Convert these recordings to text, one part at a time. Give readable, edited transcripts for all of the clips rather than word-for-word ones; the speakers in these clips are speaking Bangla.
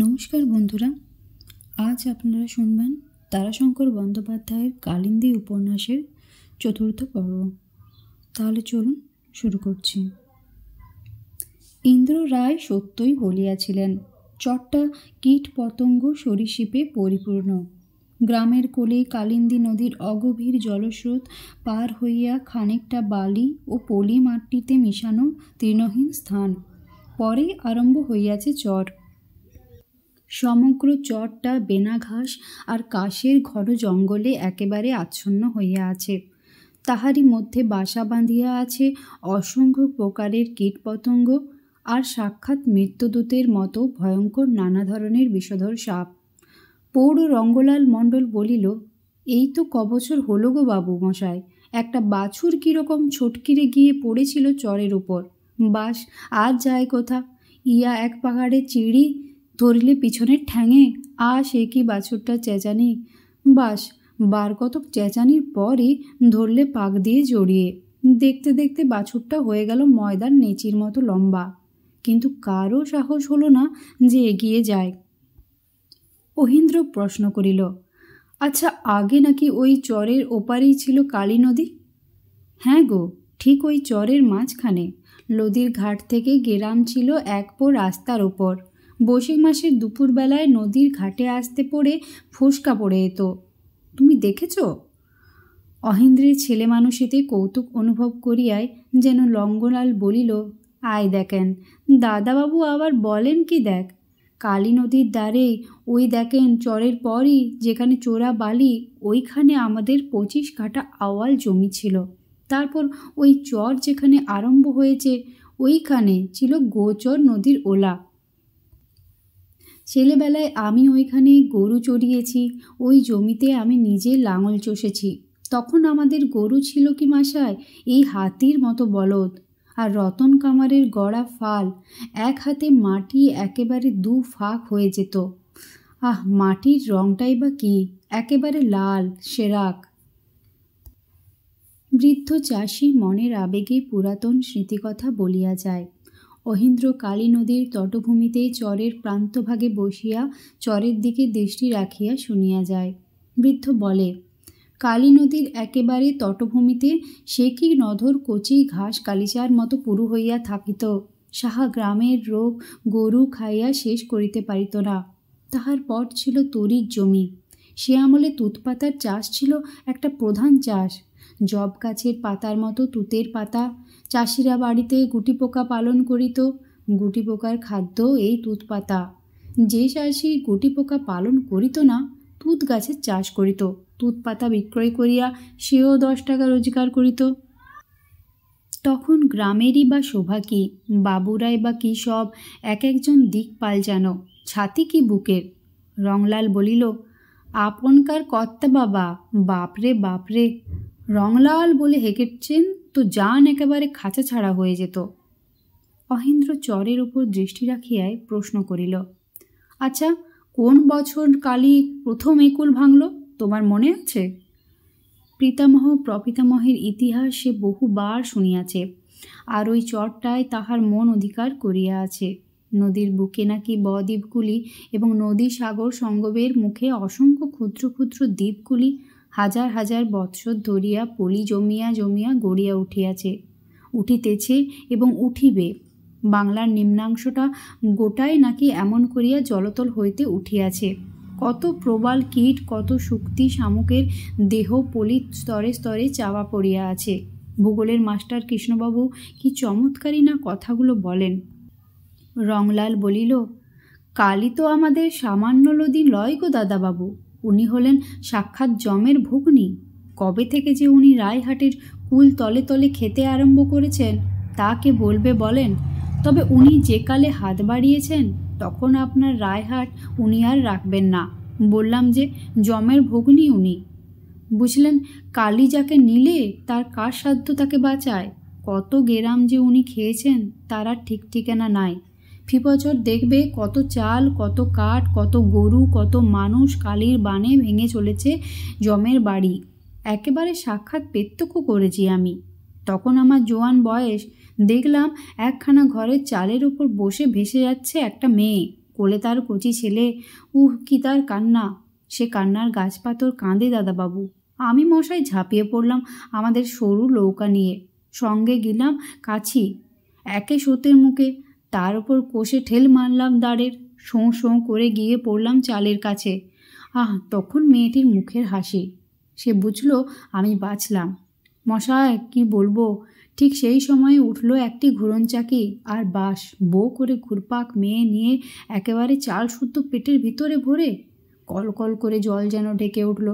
নমস্কার বন্ধুরা, আজ আপনারা শুনবেন তারাশঙ্কর বন্দ্যোপাধ্যায়ের কালিন্দী উপন্যাসের চতুর্থ পর্ব। তাহলে চলুন শুরু করছি। ইন্দ্র রায় সত্যই বলিয়াছিলেন, চরটা কীট পতঙ্গ সরীসৃপে পরিপূর্ণ। গ্রামের কোলে কালিন্দী নদীর অগভীর জলস্রোত পার হইয়া খানিকটা বালি ও পলি মাটিতে মিশানো তৃণহীন স্থান। পরে আরম্ভ হইয়াছে চর। সমগ্র চরটা বেনাঘাস আর কাশের ঘন জঙ্গলে একেবারে আচ্ছন্ন হইয়া আছে। তাহারই মধ্যে বাসা বাঁধিয়া আছে অসংখ্য প্রকারের কীটপতঙ্গ আর সাক্ষাৎ মৃত্যুদূতের মতো ভয়ঙ্কর নানা ধরনের বিষধর সাপ। পৌর রঙ্গলাল মণ্ডল বলিল, এই তো কবছর হলো গো বাবু মশাই, একটা বাছুর কীরকম ছটকিরে গিয়ে পড়েছিল চরের উপর। বাস আর যায় কোথা, ইয়া এক পাহাড়ে চিড়ি ধরলে পিছনের ঠ্যাঙে, সে কি বাছুরটা চেঁচানি। বাস বার কতক চেঁচানির পরই ধরলে পাক দিয়ে জড়িয়ে। দেখতে দেখতে বাছুরটা হয়ে গেল ময়দার নেচির মতো লম্বা, কিন্তু কারও সাহস হলো না যে এগিয়ে যায়। অহিন্দ্র প্রশ্ন করিল, আচ্ছা, আগে নাকি ওই চরের ওপারেই ছিল কালী নদী? হ্যাঁ গো, ঠিক ওই চরের মাঝখানে। নদীর ঘাট থেকে গেরাম ছিল এক পো রাস্তার ওপর। বৈশাখ মাসের দুপুরবেলায় নদীর ঘাটে আসতে পড়ে ফোসকা পড়ে যেত। তুমি দেখেছ? অহিন্দ্রের ছেলে মানুষেতে কৌতুক অনুভব করিয়াই যেন লঙ্গলাল বলিল, আয় দেখেন দাদাবাবু, আবার বলেন কি দেখ, কালী নদীর দ্বারেই ওই দেখেন চরের পরই যেখানে চোরা বালি, ওইখানে আমাদের 25 কাঠা আওয়াল জমি ছিল। তারপর ওই চর যেখানে আরম্ভ হয়েছে ওইখানে ছিল গোচর নদীর ওলা। ছেলেবেলায় আমি ওইখানে গরু চড়িয়েছি, ওই জমিতে আমি নিজে লাঙল চষেছি। তখন আমাদের গরু ছিল কি মাসায়, এই হাতির মতো বলদ, আর রতন কামারের গড়া ফাল। এক হাতে মাটি একেবারে 2 ফাঁক হয়ে যেত। মাটির রংটাই বা কি, একেবারে লাল সেরাক। বৃদ্ধ চাষি মনের আবেগে পুরাতন স্মৃতিকথা বলিয়া যায়। অহিন্দ্র কালী নদীর তটভূমিতে চরের প্রান্তভাগে বসিয়া চরের দিকে দৃষ্টি রাখিয়া শুনিয়া যায়। বৃদ্ধ বলে, কালী নদীর একেবারে তটভূমিতে সে কি নধর কচি ঘাস কালিচার মতো পুরু হইয়া থাকিত। সাহা গ্রামের রোগ গরু খাইয়া শেষ করিতে পারিত না। তাহার পর ছিল তরির জমি। সে আমলে তুতপাতার চাষ ছিল একটা প্রধান চাষ। জব গাছের পাতার মতো তুতের পাতা। চাষিরা বাড়িতে গুটি পোকা পালন করিত। গুটি পোকার খাদ্য এই তুতপাতা। যে চাষি গুটি পোকা পালন করিত না, তুত গাছের চাষ করিত। তুত পাতা বিক্রয় করিয়া সেও 10 টাকা রোজগার করিত। তখন গ্রামেরই বা শোভা কি, বাবুরাই বা কি সব এক একজন দিকপাল যেন, ছাতি কি বুকের। রংলাল বলিল, আপনকার কর্তা বাবা, বাপরে বাপরে। রংলাল বলে হেঁকেছেন তো জান একেবারে খাঁচা ছাড়া হয়ে যেত। অহিন্দ্র চরের ওপর দৃষ্টি রাখিয়াই প্রশ্ন করিল, আচ্ছা, কোন বছর কালী প্রথম একুল ভাঙল, তোমার মনে আছে? পিতামহ প্রপিতামহের ইতিহাস সে বহুবার শুনিয়াছে, আর ওই চরটায় তাহার মন অধিকার করিয়া আছে। নদীর বুকে নাকি বদ্বীপগুলি এবং নদী সাগর সঙ্গমের মুখে অসংখ্য ক্ষুদ্র ক্ষুদ্র দ্বীপগুলি হাজার হাজার বৎসর ধরিয়া পলি জমিয়া জমিয়া গড়িয়া উঠিতেছে এবং উঠিবে। বাংলার নিম্নাংশটা গোটাই নাকি এমন করিয়া জলতল হইতে উঠিয়াছে। কত প্রবাল কীট, কত শক্তি শামুকের দেহ পলির স্তরে স্তরে চাওয়া পড়িয়া আছে। ভূগোলের মাস্টার কৃষ্ণবাবু কি চমৎকারী না কথাগুলো বলেন। রংলাল বলিল, কালী তো আমাদের সামান্য নদী লয় গো দাদাবাবু, উনি হলেন সাক্ষাৎ যমের ভগ্নী। কবে থেকে যে উনি রায়হাটের কুল তলে তলে খেতে আরম্ভ করেছেন তা কে বলবে বলেন। তবে উনি যে কালে হাত বাড়িয়েছেন তখন আপনার রায়হাট উনি আর রাখবেন না। বললাম যে যমের ভগ্নী উনি, বুঝলেন। কালী যাকে নিলে তার কার সাধ্য তাকে বাঁচায়। কত গেরাম যে উনি খেয়েছেন তার আর ঠিক ঠিকানা নাই। ফিবছর দেখবে কত চাল, কত কাঠ, কত গরু, কত মানুষ কালীর বানে ভেঙে চলেছে যমের বাড়ি। একেবারে সাক্ষাৎ প্রত্যক্ষ করেছি আমি। তখন আমার জোয়ান বয়স, দেখলাম একখানা ঘরের চালের উপর বসে ভেসে যাচ্ছে একটা মেয়ে, কোলে তার কচি ছেলে, কি তার কান্না! সে কান্নার গাছপাতর কাঁদে দাদাবাবু। আমি মশাই ঝাঁপিয়ে পড়লাম আমাদের সরু নৌকা নিয়ে, সঙ্গে গেলাম কাছি, একে স্রোতের মুখে, তার উপর কষে ঠেল মারলাম দাঁড়ের, শোঁ শোঁ করে গিয়ে পড়লাম চালের কাছে। তখন মেয়েটির মুখের হাসি, সে বুঝল আমি বাঁচলাম। মশাই কি বলবো, ঠিক সেই সময়ে উঠল একটি ঘুরনচাকি আর বাস, বউ করে ঘুরপাক মেয়ে নিয়ে একেবারে চাল শুদ্ধ পেটের ভিতরে ভরে। কলকল করে জল যেন ঢেকে উঠল।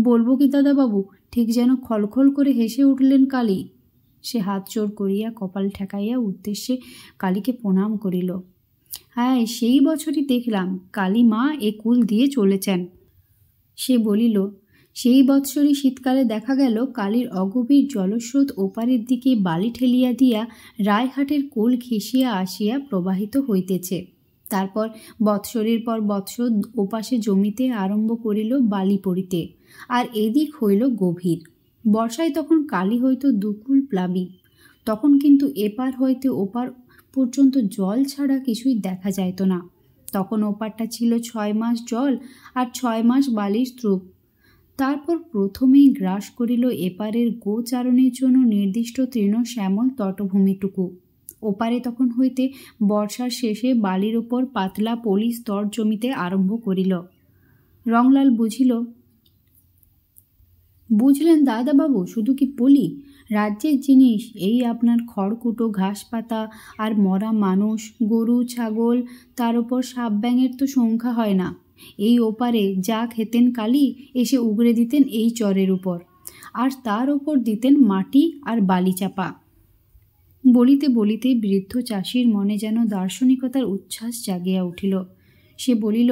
বলবো কি দাদাবাবু, ঠিক যেন খলখল করে হেসে উঠলেন কালী। সে হাত জোর করিয়া কপাল ঠেকাইয়া উদ্দেশ্যে কালীকে প্রণাম করিল। হ্যাঁ, সেই বছরই দেখলাম কালী মা এ কুল দিয়ে চলেছেন। সে বলিল, সেই বৎসরই শীতকালে দেখা গেল কালীর অগভীর জলস্রোত ওপারের দিকে বালি ঠেলিয়া দিয়া রায়হাটের কোল ঘেঁষিয়া আসিয়া প্রবাহিত হইতেছে। তারপর বৎসরের পর বৎসর ওপাশে জমিতে আরম্ভ করিল বালি পড়িতে, আর এদিক হইল গভীর। বর্ষায় তখন কালী হইতো দুকুল প্লাবী। তখন কিন্তু এপার হইতে ওপার পর্যন্ত জল ছাড়া কিছুই দেখা যাইত না। তখন ওপারটা ছিল 6 মাস জল আর 6 মাস বালির স্তূপ। তারপর প্রথমেই গ্রাস করিল এপারের গোচারণের জন্য নির্দিষ্ট তৃণ শ্যামল তটভূমিটুকু। ওপারে তখন হইতে বর্ষার শেষে বালির ওপর পাতলা পলি স্তর জমিতে আরম্ভ করিল। রংলাল বুঝলেন দাদাবাবু, শুধু কি পলি, রাজ্যের জিনিস এই আপনার খড়কুটো, ঘাস পাতা আর মরা মানুষ, গরু ছাগল, তার ওপর সাপ ব্যাঙের তো সংখ্যা হয় না। এই ওপারে যা খেতেন কালী এসে উগড়ে দিতেন এই চরের উপর, আর তার ওপর দিতেন মাটি আর বালি চাপা। বলিতে বলিতে বৃদ্ধ চাষির মনে যেন দার্শনিকতার উচ্ছ্বাস জাগিয়া উঠিল। সে বলিল,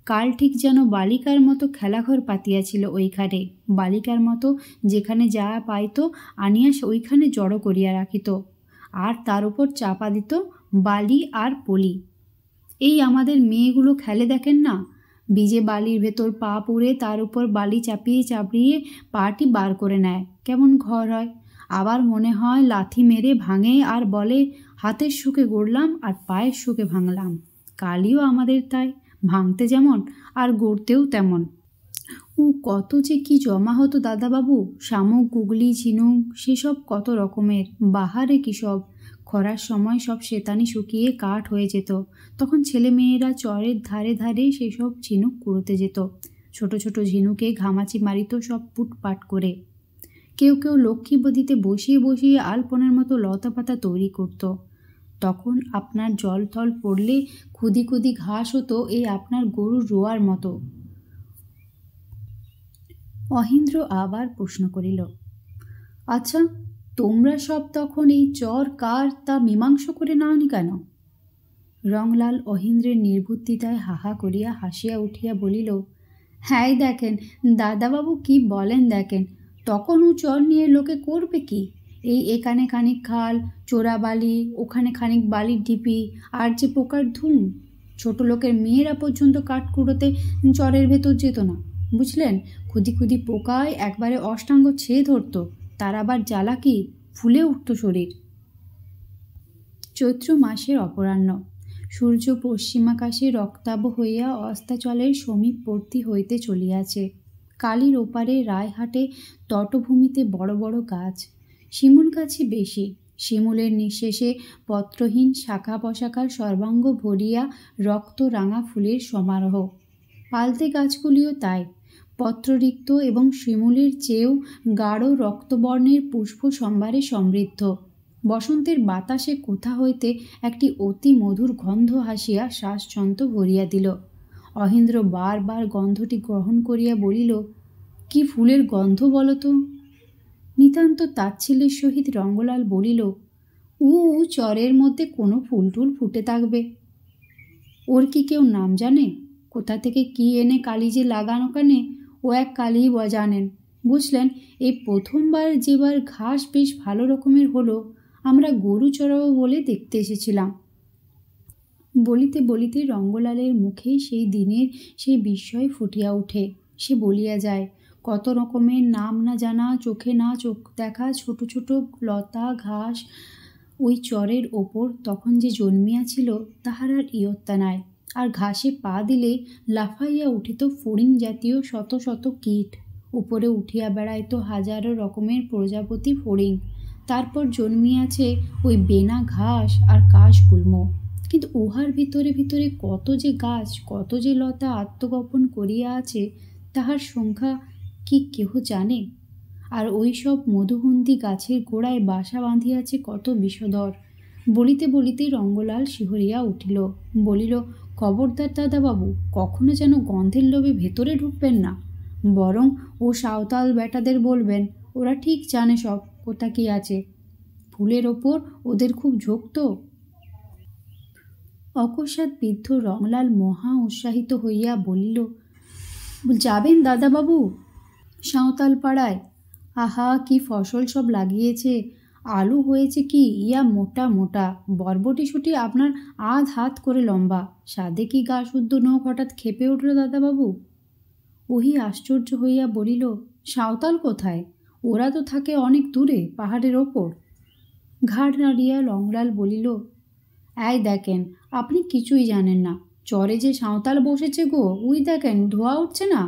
কাল ঠিক যেন বালিকার মতো খেলাঘর পাতিয়াছিল ওইখানে, বালিকার মতো যেখানে যা পাইত আনিয়া ওইখানে জড়ো করিয়া রাখিত, আর তার উপর চাপা দিত বালি আর পলি। এই আমাদের মেয়েগুলো খেলে দেখেন না, বীজে বালির ভেতর পা পুড়ে তার উপর বালি চাপিয়ে চাপড়িয়ে পাটি বার করে নেয়, কেমন ঘর হয়। আবার মনে হয় লাথি মেরে ভাঙে আর বলে, হাতের সুখে গড়লাম আর পায়ের সুখে ভাঙলাম। কালিও আমাদের তাই, ভাঙতে যেমন আর গড়তেও তেমন। কত যে কি জমা হতো দাদাবাবু, শামুক, গুগলি, ঝিনুক, সেসব কত রকমের। বাহারে কি সব! খরার সময় সব শেতানি শুকিয়ে কাঠ হয়ে যেত, তখন ছেলে মেয়েরা চরের ধারে ধারে সেসব ঝিনুক কুড়োতে যেত। ছোট ছোট ঝিনুকে ঘামাচি মারিত সব পুটপাট করে। কেউ কেউ লক্ষ্মী বদিতে বসিয়ে বসিয়ে আলপনার মতো লতা পাতা তৈরি করত। তখন আপনার জল থল পড়লে খুদি খুদি ঘাস হতো এই আপনার গরুর রোয়ার মতো। অহিন্দ্র আবার প্রশ্ন করিল, আচ্ছা, তোমরা সব তখন এই চর কার তা মীমাংসা করে নাওনি কেন? রংলাল অহিন্দ্রের নির্বুদ্ধিতায় হাহা করিয়া হাসিয়া উঠিয়া বলিল, হ্যাঁ দেখেন দাদাবাবু কি বলেন দেখেন, তখন ও চর নিয়ে লোকে করবে কি? এই এখানে খানিক খাল, চোরা বালি, ওখানে খানিক বালির ঢিপি, আর যে পোকার ধুম। ছোট লোকের মেয়েরা পর্যন্ত কাঠ কুড়োতে চরের ভেতর যেত না, বুঝলেন। খুদি খুদি পোকায় একবারে অষ্টাঙ্গ ছেয়ে ধরত, তার আবার জ্বালা কি, ফুলে উঠত শরীর। চৈত্র মাসের অপরাহ্ন, সূর্য পশ্চিমাকাশে রক্তাভ হইয়া অস্তাচলের সমীপবর্তী হইতে চলিয়াছে। কালীর ওপারে রায়হাটে তটভূমিতে বড় বড় গাছ, শিমুল গাছই বেশি। শিমুলের নিঃশেষে পত্রহীন শাখা পশাখার সর্বাঙ্গ ভরিয়া রক্ত রাঙা ফুলের সমারোহ। পালতে গাছগুলিও তাই, পত্ররিক্ত এবং শিমুলের চেয়েও গাঢ় রক্তবর্ণের পুষ্প সম্ভারে সমৃদ্ধ। বসন্তের বাতাসে কোথা হইতে একটি অতি মধুর গন্ধ হাসিয়া শ্বাসযন্ত্র ভরিয়া দিল। অহিন্দ্র বারবার গন্ধটি গ্রহণ করিয়া বলিল, কি ফুলের গন্ধ বলো তো? নিতান্ত তাচ্ছিল্যের সহিত রঙ্গলাল বলিল, চরের মধ্যে কোনো ফুল টুল ফুটে থাকবে, ওর কি কেউ নাম জানে? কোথা থেকে কি এনে কালী যে লাগানো কানে, ও এক কালীই জানেন। বুঝলেন, এই প্রথমবার যেবার ঘাস বেশ ভালো রকমের হলো, আমরা গরু চড়াবো বলে দেখতে এসেছিলাম। বলিতে বলিতে রঙ্গলালের মুখে সেই দিনের সেই বিস্ময় ফুটিয়া ওঠে। সে বলিয়া যায়, কত রকমের নাম না জানা, চোখে না চোখ দেখা ছোট ছোট লতা ঘাস ওই চরের ওপর তখন যে জন্মিয়াছিল তাহার আর ইয়ত্তা নাই। আর ঘাসে পা দিলেই লাফাইয়া উঠিত ফড়িং জাতীয় শত শত কীট। উপরে উঠিয়া বেড়াইত হাজারো রকমের প্রজাপতি ফড়িং। তারপর জন্মিয়াছে ওই বেনা ঘাস আর কাশগুল্ম। কিন্তু উহার ভিতরে ভিতরে কত যে গাছ, কত যে লতা আত্মগোপন করিয়া আছে, তাহার সংখ্যা কি কেহ জানে? আর ওই সব মধুগন্ধি গাছের গোড়ায় বাসা বাঁধিয়াছে কত বিষধর। বলিতে বলিতে রঙ্গলাল শিহরিয়া উঠিল, বলিল, খবরদার দাদাবাবু, কখনো যেন গন্ধের লোভে ভেতরে ঢুকবেন না। বরং ও সাঁওতাল বেটাদের বলবেন, ওরা ঠিক জানে সব কোথা কি আছে। ফুলের ওপর ওদের খুব ঝোঁক তো। অকস্মাৎ বৃদ্ধ রংলাল মহা উৎসাহিত হইয়া বলিল, যাবেন দাদাবাবু সাঁওতাল পাড়ায়? আহা, কি ফসল সব লাগিয়েছে! আলু হয়েছে কি ইয়া মোটা মোটা, বরবটি আপনার আধ হাত করে লম্বা। স্বাদে কি গা শুদ্ধ নখ হঠাৎ খেপে উঠল দাদাবাবু। ওহি আশ্চর্য হইয়া বলিল, সাঁওতাল কোথায়? ওরা তো থাকে অনেক দূরে, পাহাড়ের ওপর। ঘাড় নাড়িয়া রংলাল বলিল, এই দেখেন, আপনি কিছুই জানেন না। চরে যে সাঁওতাল বসেছে গো, উই দেখেন ধোয়া উঠছে না?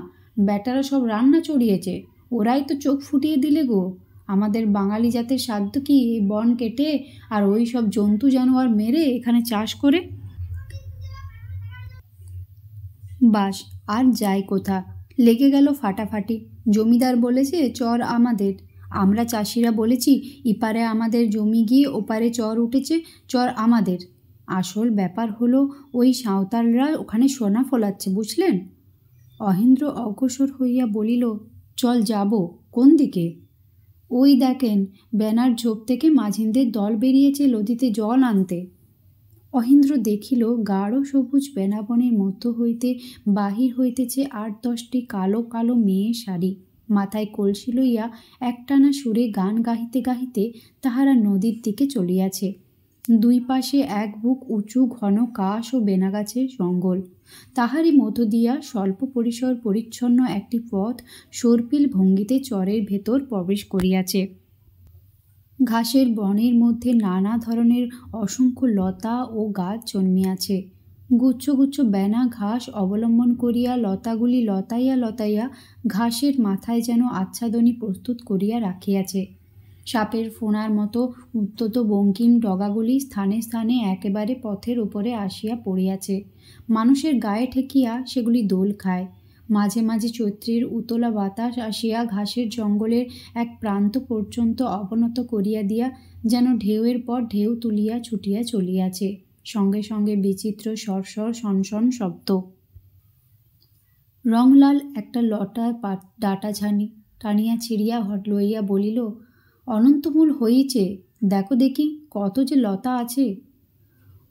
বেটারা সব রান্না চড়িয়েছে, ওরাই তো চোখ ফুটিয়ে দিলে গো। আমাদের বাঙালি জাতের সাধ্য কি এই বন কেটে আর ওই সব জন্তু জানোয়ার মেরে এখানে চাষ করে? বাস, আর যাই কোথা, লেগে গেল ফাটাফাটি। জমিদার বলেছে চর আমাদের, আমরা চাষিরা বলেছি ইপারে আমাদের জমি গিয়ে ওপারে চর উঠেছে, চর আমাদের। আসল ব্যাপার হলো ওই সাঁওতালরা ওখানে সোনা ফলাচ্ছে, বুঝলেন? অহেন্দ্র অগ্রসর হইয়া বলিল, চল যাব। কোন দিকে? ওই দেখেন, ব্যানার ঝোপ থেকে মাঝিনদের দল বেরিয়েছে নদীতে জল আনতে। অহেন্দ্র দেখিল গাঢ় সবুজ বেনাবনের মধ্য হইতে বাহির হইতেছে ৮-১০টি কালো কালো মেয়ের শাড়ি। মাথায় কলসি লইয়া একটানা সুরে গান গাহিতে গাহিতে তাহারা নদীর দিকে চলিয়াছে। দুই পাশে এক বুক উঁচু ঘন কাশ ও বেনাগাছের জঙ্গল। তাহারই মধ্য দিয়া স্বল্প পরিসর পরিচ্ছন্ন একটি পথ সর্পিল ভঙ্গিতে চরের ভেতর প্রবেশ করিয়াছে। ঘাসের বনের মধ্যে নানা ধরনের অসংখ্য লতা ও গাছ জন্মিয়াছে। গুচ্ছ গুচ্ছ বেনা ঘাস অবলম্বন করিয়া লতাগুলি লতাইয়া লতাইয়া ঘাসের মাথায় যেন আচ্ছাদনী প্রস্তুত করিয়া রাখিয়াছে। সাপের ফোঁড়ার মতো উদ্যত বঙ্কিম ডগাগুলি স্থানে স্থানে একেবারে পথের উপরে আসিয়া পড়িয়াছে। মানুষের গায়ে ঠেকিয়া সেগুলি দোল খায়। মাঝে মাঝে চৈত্রের উতলা বাতাস আসিয়া ঘাসের জঙ্গলের এক প্রান্ত পর্যন্ত অবনত করিয়া দিয়া যেন ঢেউয়ের পর ঢেউ তুলিয়া ছুটিয়া চলিয়াছে, সঙ্গে সঙ্গে বিচিত্র সরসর সনসন শব্দ। রংলাল একটা লটার ডাটা টানিয়া ছিঁড়িয়া লইয়া বলিল, অনন্তমূল হইছে, দেখো দেখি কত যে লতা আছে।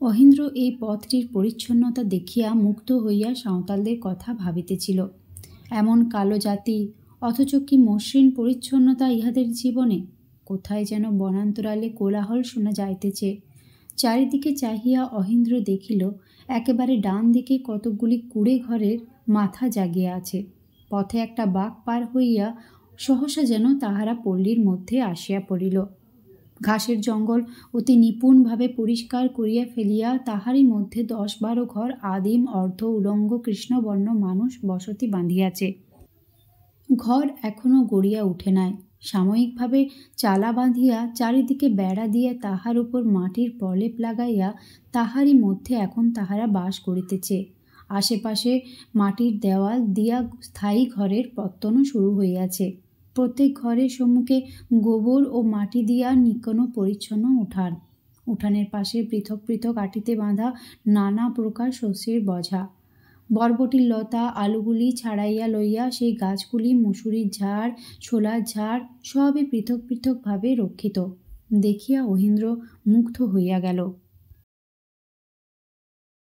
অহিন্দ্র এই পথটির পরিচ্ছন্নতা দেখিয়া মুগ্ধ হইয়া সাঁওতালদের কথা ভাবিতেছিল। এমন কালো জাতি, অথচ কি মসৃণ পরিচ্ছন্নতা ইহাদের জীবনে! কোথায় যেন বনান্তরালে কোলাহল শোনা যাইতেছে। চারিদিকে চাহিয়া অহিন্দ্র দেখিল একেবারে ডান দিকে কতকগুলি কুড়ে ঘরের মাথা জাগিয়া আছে। পথে একটা বাঘ পার হইয়া সহসা যেন তাহারা পল্লীর মধ্যে আসিয়া পড়িল। ঘাসের জঙ্গল অতি নিপুণভাবে পরিষ্কার করিয়া ফেলিয়া তাহারই মধ্যে ১০-১২ ঘর আদিম অর্ধ উলঙ্গ কৃষ্ণবর্ণ মানুষ বসতি বাঁধিয়াছে। ঘর এখনও গড়িয়া উঠে নাই। সাময়িকভাবে চালা বাঁধিয়া চারিদিকে বেড়া দিয়া তাহার উপর মাটির প্রলেপ লাগাইয়া তাহারই মধ্যে এখন তাহারা বাস করিতেছে। আশেপাশে মাটির দেওয়াল দিয়া স্থায়ী ঘরের পত্তনও শুরু হইয়াছে। প্রত্যেক ঘরের সম্মুখে গোবর ও মাটি দিয়া নিকন পরিচ্ছন্ন উঠান। উঠানের পাশে পৃথক পৃথক আটিতে বাঁধা নানা প্রকার শস্যের বঝা। বরবটির লতা আলুগুলি ছাড়াইয়া লইয়া সেই গাছগুলি মুসুরির ঝাড়, ছোলার ঝাড় সবই পৃথক পৃথকভাবে রক্ষিত। দেখিয়া অহিন্দ্র মুগ্ধ হইয়া গেল।